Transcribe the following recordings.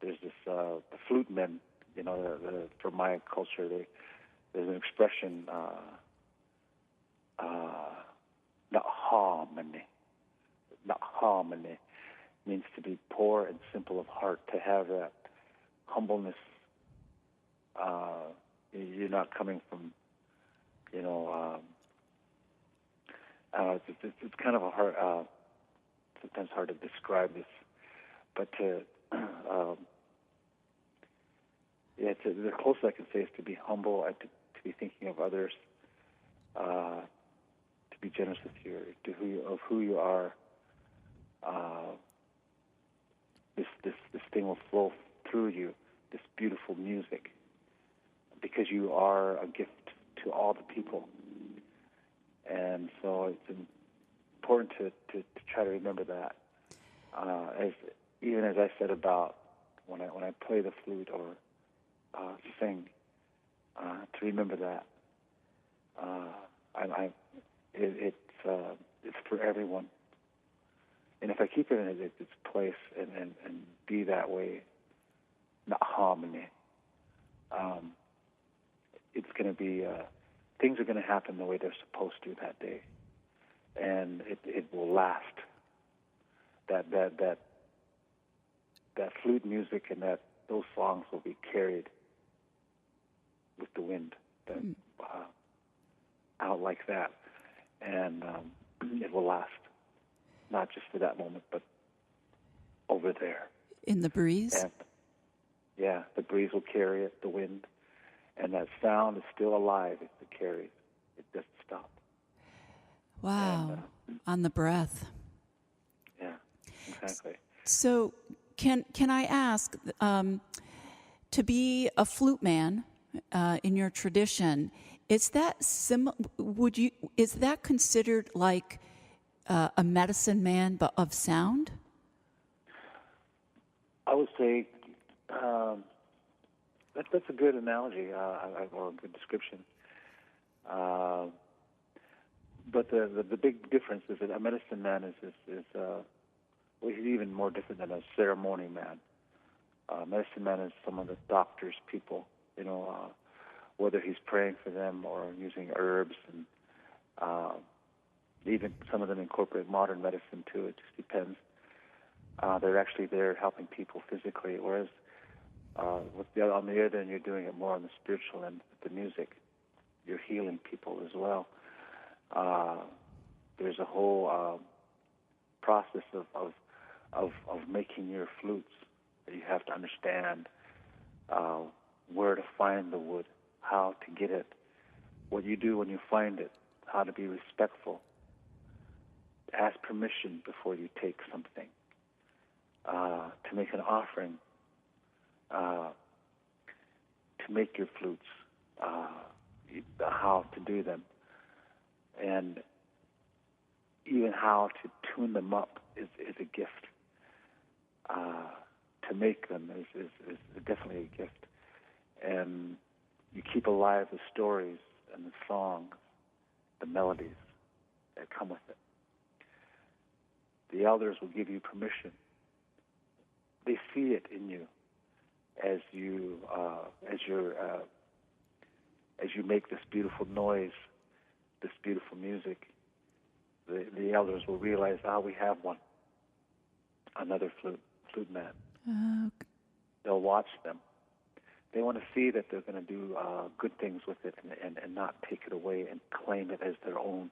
there's this the Flutemen. You know, for my culture, there's an expression, harmony means to be poor and simple of heart, to have that humbleness. You're not coming from, you know, it's kind of a hard, sometimes hard to describe this, but the closest I can say is to be humble and to be thinking of others, to be generous with who you are. This thing will flow through you, this beautiful music, because you are a gift to all the people. And so it's important to try to remember that. Even as I said about when I play the flute or sing, to remember that. It's for everyone. And if I keep it in its place and be that way, not harmony, it's going to be, things are going to happen the way they're supposed to that day. And it will last. That flute music and those songs will be carried with the wind, out like that. And it will last. Not just for that moment, but over there. In the breeze? And, yeah, the breeze will carry it, the wind. And that sound is still alive if it carries. It doesn't stop. Wow. And, on the breath. Yeah, exactly. So can I ask, to be a flute man in your tradition, is that is that considered like a medicine man, but of sound? I would say that's a good analogy or a good description. But the big difference is that a medicine man is he's even more different than a ceremony man. Medicine man is some of the doctor's people, you know, whether he's praying for them or using herbs and even some of them incorporate modern medicine too. It just depends. They're actually there helping people physically, whereas on the other end, you're doing it more on the spiritual end with the music. You're healing people as well. There's a whole process of making your flutes. You have to understand where to find the wood, how to get it, what you do when you find it, how to be respectful. Ask permission before you take something, to make an offering, to make your flutes, how to do them, and even how to tune them up is a gift. To make them is definitely a gift. And you keep alive the stories and the songs, the melodies that come with it. The elders will give you permission. They see it in you as you make this beautiful noise, this beautiful music. The elders will realize, we have one, another flute man. Okay. They'll watch them. They want to see that they're going to do good things with it and not take it away and claim it as their own.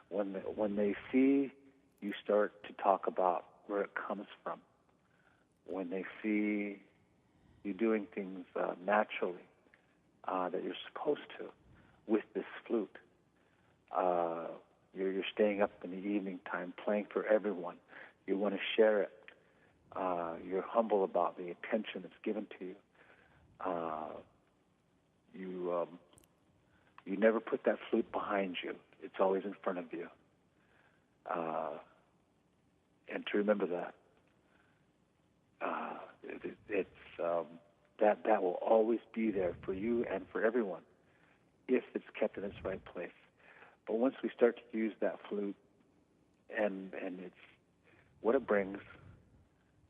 When they see you start to talk about where it comes from, when they see you doing things naturally that you're supposed to with this flute, you're staying up in the evening time playing for everyone. You want to share it. You're humble about the attention that's given to you. You never put that flute behind you. It's always in front of you. And to remember that, that will always be there for you and for everyone if it's kept in its right place. But once we start to use that flute and it's what it brings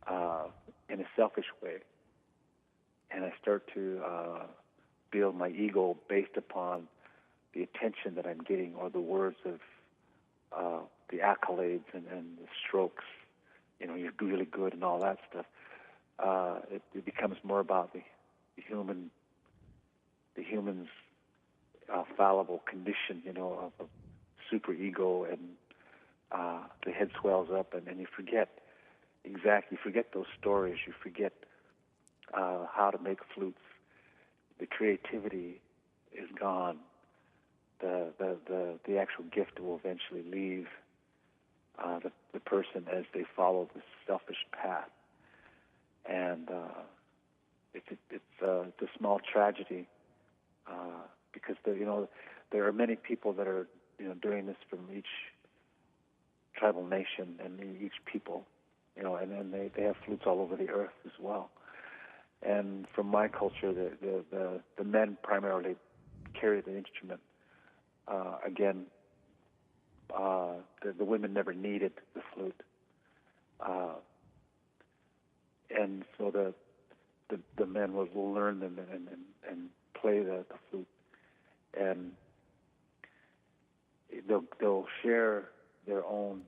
in a selfish way, and I start to build my ego based upon the attention that I'm getting, or the words of the accolades and the strokes. You're really good and all that stuff. It becomes more about the human's fallible condition, of a super ego, and the head swells up, and you forget those stories. You forget how to make flutes. The creativity is gone. The actual gift will eventually leave the person as they follow this selfish path, and it's a small tragedy because there are many people that are doing this from each tribal nation and each people, and then they have flutes all over the earth as well. And from my culture, the men primarily carry the instrument. Again, the women never needed the flute, and so the men will learn them and play the flute, and they'll share their own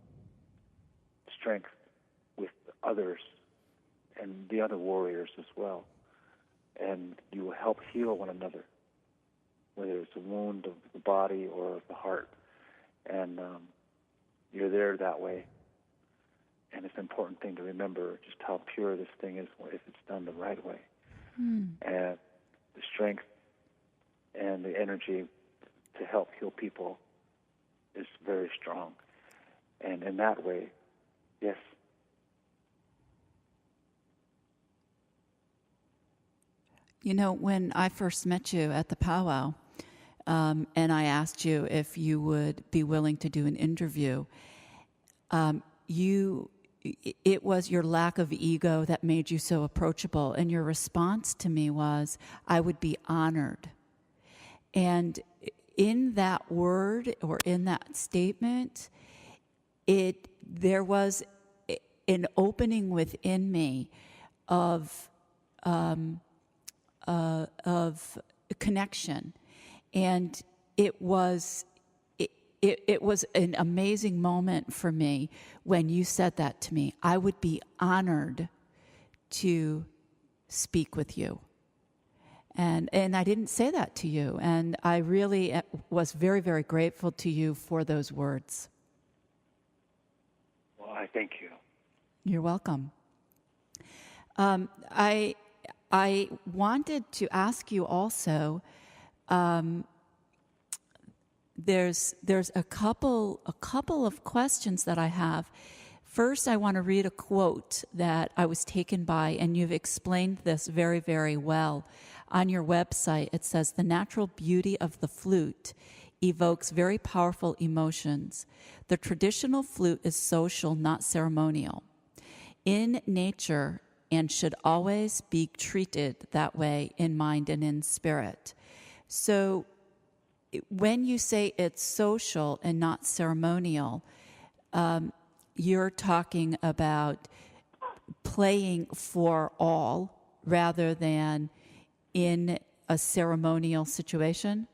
strength with others and the other warriors as well, and you will help heal one another, whether it's a wound of the body or of the heart, and you're there that way. And it's an important thing to remember just how pure this thing is if it's done the right way. And the strength and the energy to help heal people is very strong. And in that way, yes. When I first met you at the powwow, and I asked you if you would be willing to do an interview, it was your lack of ego that made you so approachable, and your response to me was, I would be honored. And in that word, or in that statement, there was an opening within me of connection, and it was an amazing moment for me when you said that to me. I would be honored to speak with you. And I didn't say that to you, and I really was very, very grateful to you for those words. Well, I thank you. You're welcome. I wanted to ask you also, there's a couple of questions that I have. First, I want to read a quote that I was taken by, and you've explained this very, very well. On your website, it says, the natural beauty of the flute evokes very powerful emotions. The traditional flute is social, not ceremonial. In nature, and should always be treated that way in mind and in spirit. So when you say it's social and not ceremonial, you're talking about playing for all rather than in a ceremonial situation?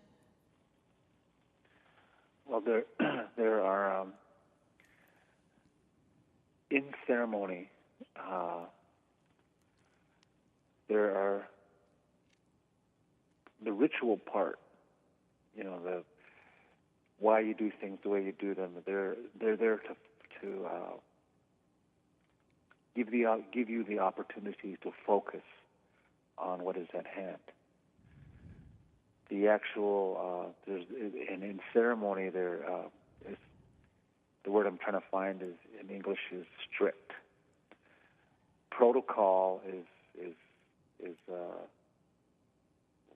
Well, there are in ceremony. There are the ritual part. The why you do things the way you do them. They're there to give you the opportunity to focus on what is at hand. The actual in ceremony there is the word I'm trying to find is in English is strict. Protocol is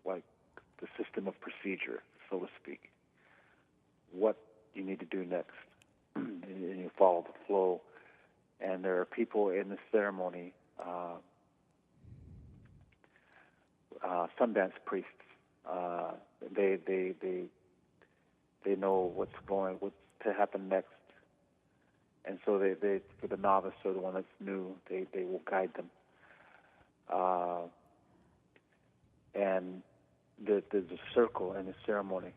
like the system of procedure, so to speak. What you need to do next, and you follow the flow. And there are people in the ceremony, Sundance priests. They know what's to happen next, and so they for the novice or the one that's new, they will guide them. and there's a circle in the ceremony,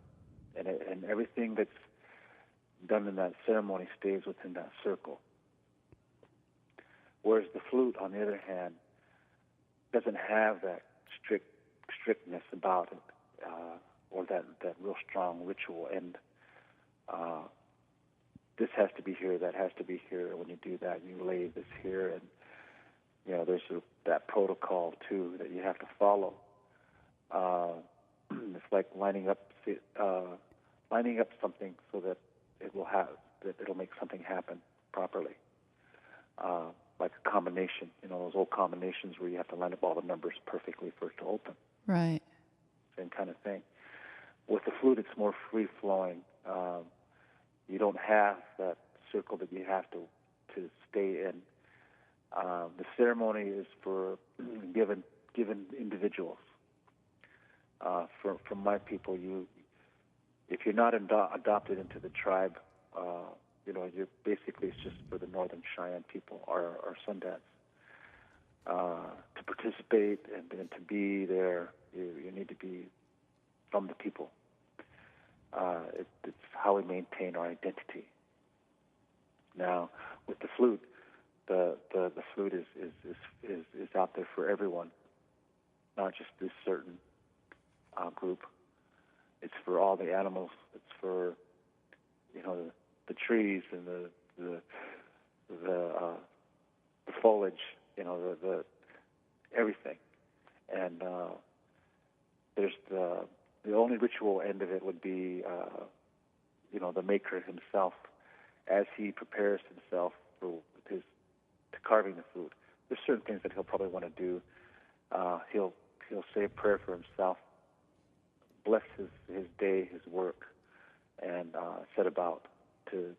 and everything that's done in that ceremony stays within that circle. Whereas the flute, on the other hand, doesn't have that strictness about it, or that real strong ritual. And this has to be here, that has to be here. And when you do that, you lay this here, and there's that protocol too that you have to follow. It's like lining up something so that it'll make something happen properly. Like a combination, those old combinations where you have to line up all the numbers perfectly for it to open. Right. Same kind of thing. With the flute, it's more free-flowing. You don't have that circle that you have to stay in. The ceremony is for given individuals. From my people, if you're not adopted into the tribe, you're basically, it's just for the Northern Cheyenne people, our Sundance. To participate and to be there, you need to be from the people. It's how we maintain our identity. Now, with the flute, the flute is out there for everyone, not just this certain group. It's for all the animals. It's for the trees and the foliage, the everything. And there's the only ritual end of it would be the maker himself, as he prepares himself to carving the flute. There's certain things that he'll probably want to do. He'll say a prayer for himself, bless his day, his work, and set about to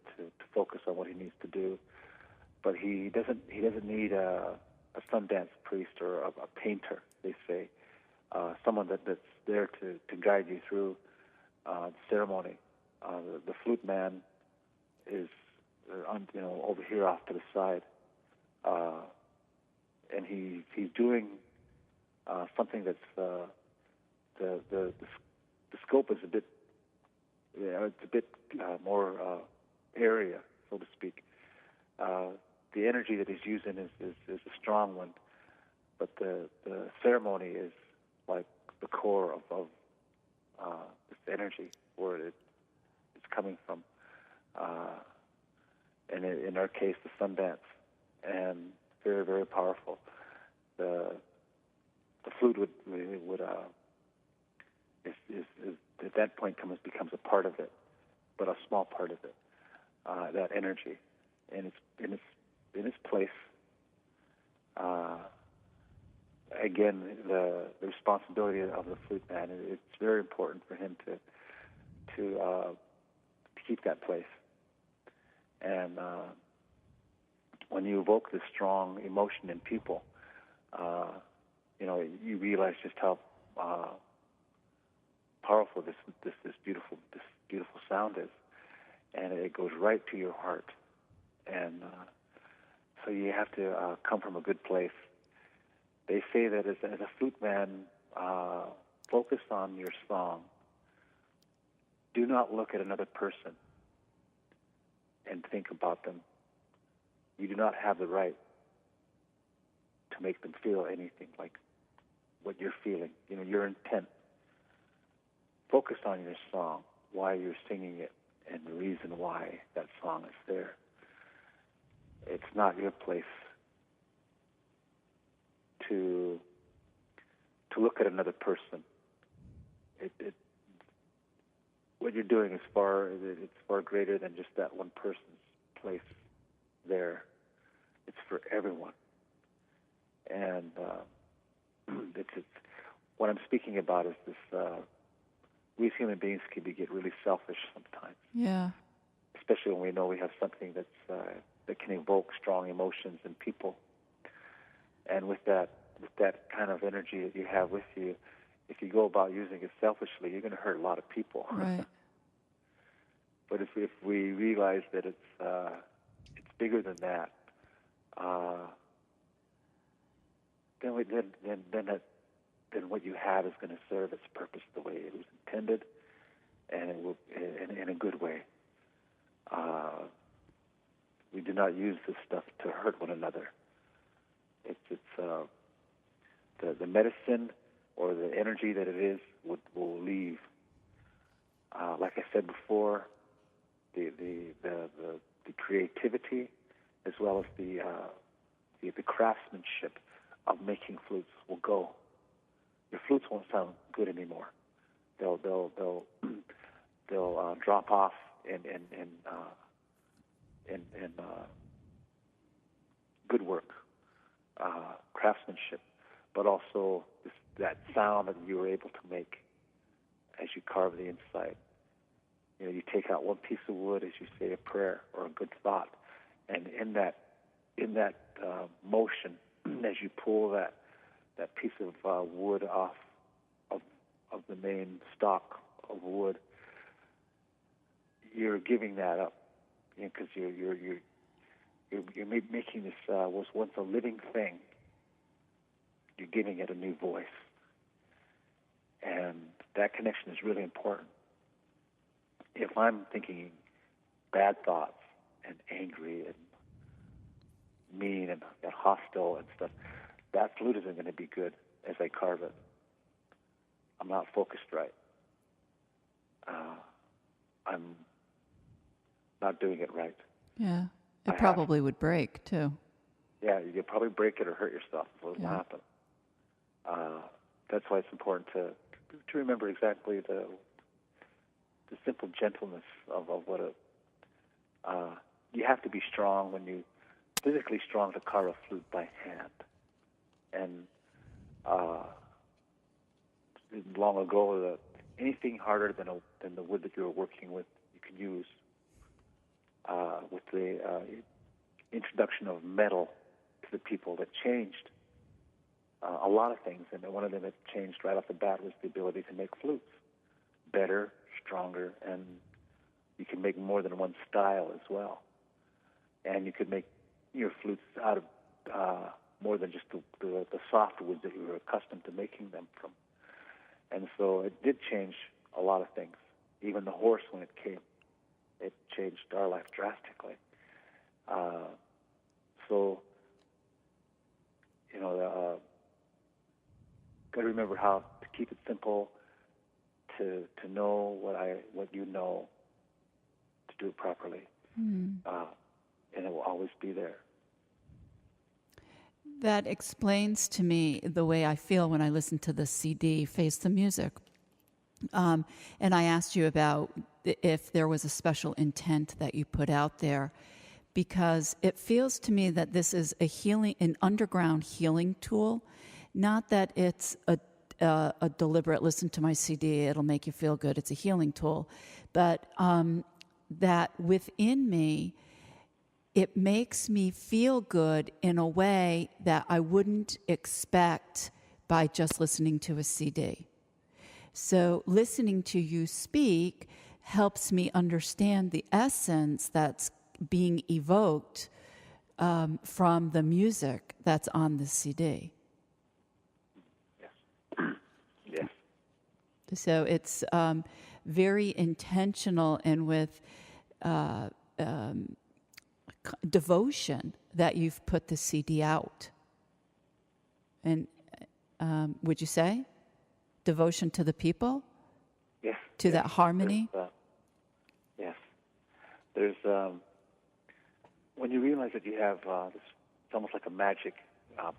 focus on what he needs to do. But he doesn't need a Sundance priest or a painter, they say, someone that's there to guide you through the ceremony. The flute man is over here off to the side, and he's doing something that's the scope is a bit more area, so to speak. The energy that he's using is a strong one, but the ceremony is like the core of this energy, where it's coming from. And in our case, the Sundance, and very, very powerful. The flute would at that point becomes a part of it, but a small part of it. That energy, and it's in its place. Again, the responsibility of the flute man. It's very important for him to keep that place. And when you evoke this strong emotion in people, you realize just how powerful this beautiful sound is, and it goes right to your heart. And so you have to come from a good place. They say that as a flute man, focus on your song. Do not look at another person and think about them. You do not have the right to make them feel anything like what you're feeling. Your intent. Focus on your song, why you're singing it, and the reason why that song is there. It's not your place to look at another person. What you're doing it's far greater than just that one person's place there. It's for everyone. And it's what I'm speaking about is this. We as human beings can get really selfish sometimes. Yeah. Especially when we know we have something that can evoke strong emotions in people. And with that kind of energy that you have with you, if you go about using it selfishly, you're going to hurt a lot of people. Right. But if we realize that it's bigger than that, then then what you have is going to serve its purpose the way it was intended, and it will in a good way. We do not use this stuff to hurt one another. It's the medicine or the energy that it is will leave. Like I said before, the creativity as well as the craftsmanship of making flutes will go. Your flutes won't sound good anymore. They'll drop off in good work, craftsmanship, but also that sound that you were able to make as you carve the inside. You know, you take out one piece of wood as you say a prayer or a good thought, and in that motion, as you pull that piece of wood off of the main stalk of wood, you're giving that up, because you're making this was once a living thing. You're giving it a new voice, and that connection is really important. If I'm thinking bad thoughts and angry and mean and hostile and stuff, that flute isn't going to be good as I carve it. I'm not focused right. I'm not doing it right. Yeah, it probably would break too. Yeah, you'd probably break it or hurt yourself. What will happen? That's why it's important to remember exactly the simple gentleness of what you have to be strong physically strong to carve a flute by hand. And long ago, anything harder than the wood that you were working with, you could use. With the introduction of metal to the people, that changed a lot of things. And one of them that changed right off the bat was the ability to make flutes better, stronger, and you can make more than one style as well. And you could make your flutes out of more than just the soft wood that you were accustomed to making them from. And so it did change a lot of things. Even the horse, when it came, it changed our life drastically. Got to remember how to keep it simple, to know what you know, to do it properly, and it will always be there. That explains to me the way I feel when I listen to the CD, Face the Music. And I asked you about if there was a special intent that you put out there, because it feels to me that this is an underground healing tool, not that it's a deliberate listen to my CD, it'll make you feel good. It's a healing tool, but that within me, it makes me feel good in a way that I wouldn't expect by just listening to a CD. So listening to you speak helps me understand the essence that's being evoked from the music that's on the CD. Yes. Yes. So it's very intentional and with devotion that you've put the CD out. And would you say devotion to the people? Yes. To that harmony? Yes. There's when you realize that you have this, it's almost like a magic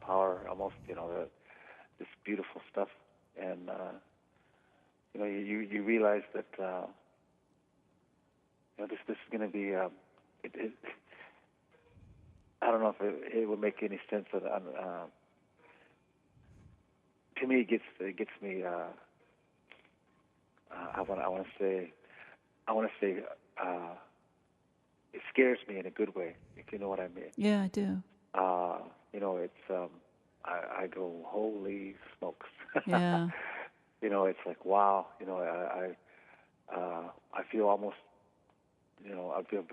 power, almost, this beautiful stuff, and you realize that this is going to be I don't know if it would make any sense. To me, it gets me. I want to say, it scares me in a good way, if you know what I mean. Yeah, I do. It's I go, holy smokes. Yeah. It's like, wow. I feel almost, I feel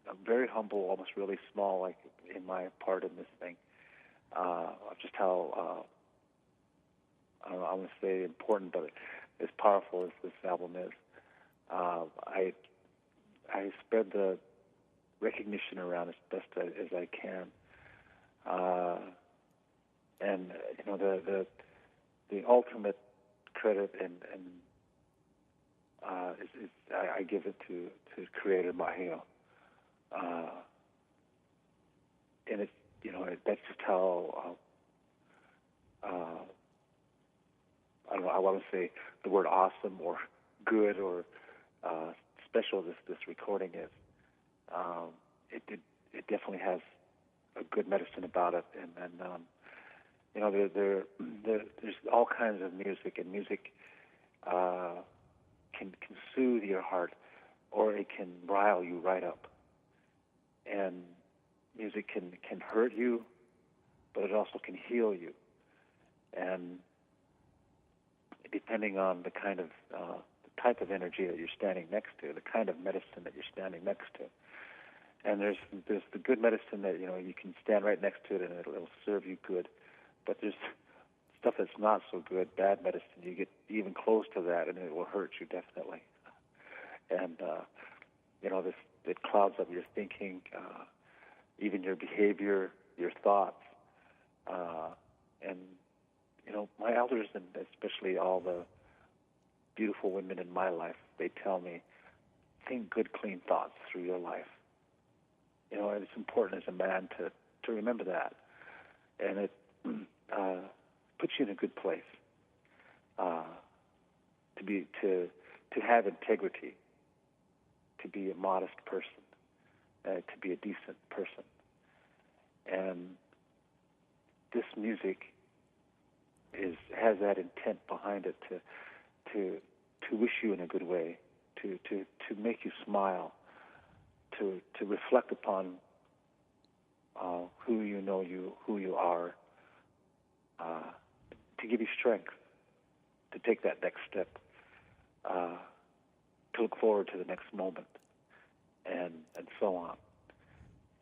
I'm very humble, almost really small, like in my part in this thing. Just how I don't know, I want to say important, but as powerful as this album is, I spread the recognition around as best as I can, and you know the ultimate credit and I give it to Creator Mahio, and it's that's just how I don't know. I want to say the word awesome or good or special this recording is. It definitely has a good medicine about it, and there's all kinds of music, and music can soothe your heart, or it can rile you right up. And music can hurt you, but it also can heal you. And depending on the kind of the type of energy that you're standing next to, the kind of medicine that you're standing next to. And there's the good medicine that you can stand right next to it and it'll serve you good. But there's stuff that's not so good, bad medicine. You get even close to that and it will hurt you definitely. And it clouds up your thinking, even your behavior, your thoughts. And my elders, and especially all the beautiful women in my life, they tell me, think good, clean thoughts through your life. It's important as a man to remember that, and it puts you in a good place. To have integrity, to be a modest person, to be a decent person, and this music has that intent behind it to wish you in a good way, to make you smile, to reflect upon who you are, to give you strength to take that next step, to look forward to the next moment, and so on.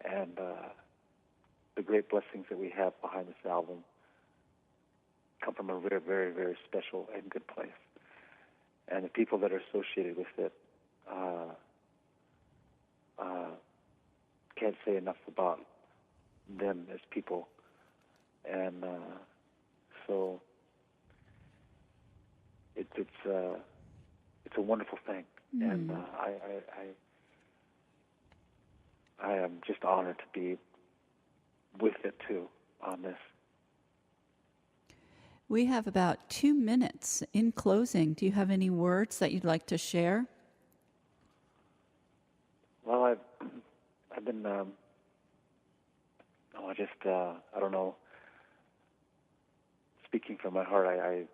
And the great blessings that we have behind this album come from a very, very, very special and good place. And the people that are associated with it can't say enough about them as people. And so it's a wonderful thing. And I am just honored to be with it too on this. We have about 2 minutes in closing. Do you have any words that you'd like to share? Well, I've been, I don't know, speaking from my heart, I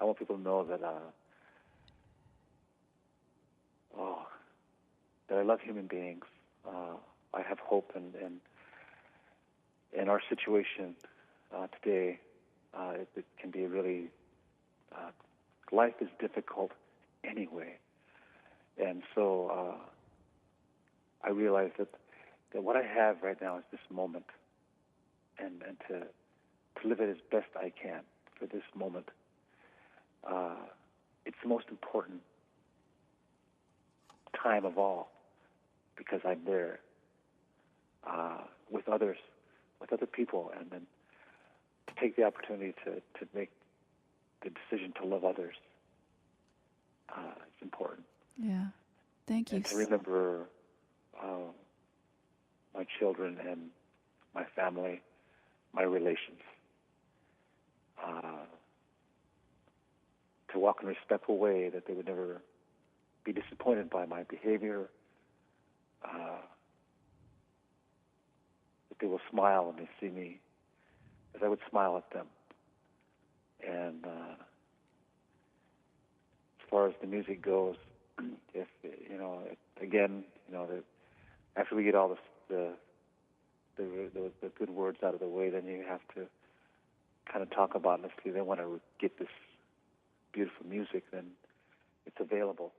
want people to know that, that I love human beings. I have hope in our situation today. It can be really, life is difficult anyway. And so I realize that what I have right now is this moment, and to live it as best I can for this moment. It's the most important time of all, because I'm there with others, with other people, and then to take the opportunity to make the decision to love others. It's important. Yeah. Thank you. And to remember my children and my family, my relations. To walk in a respectful way, that they would never be disappointed by my behavior. That they will smile when they see me, as I would smile at them. And as far as the music goes, if after we get all the good words out of the way, then you have to kind of talk about, let's see, they want to get this beautiful music, then it's available.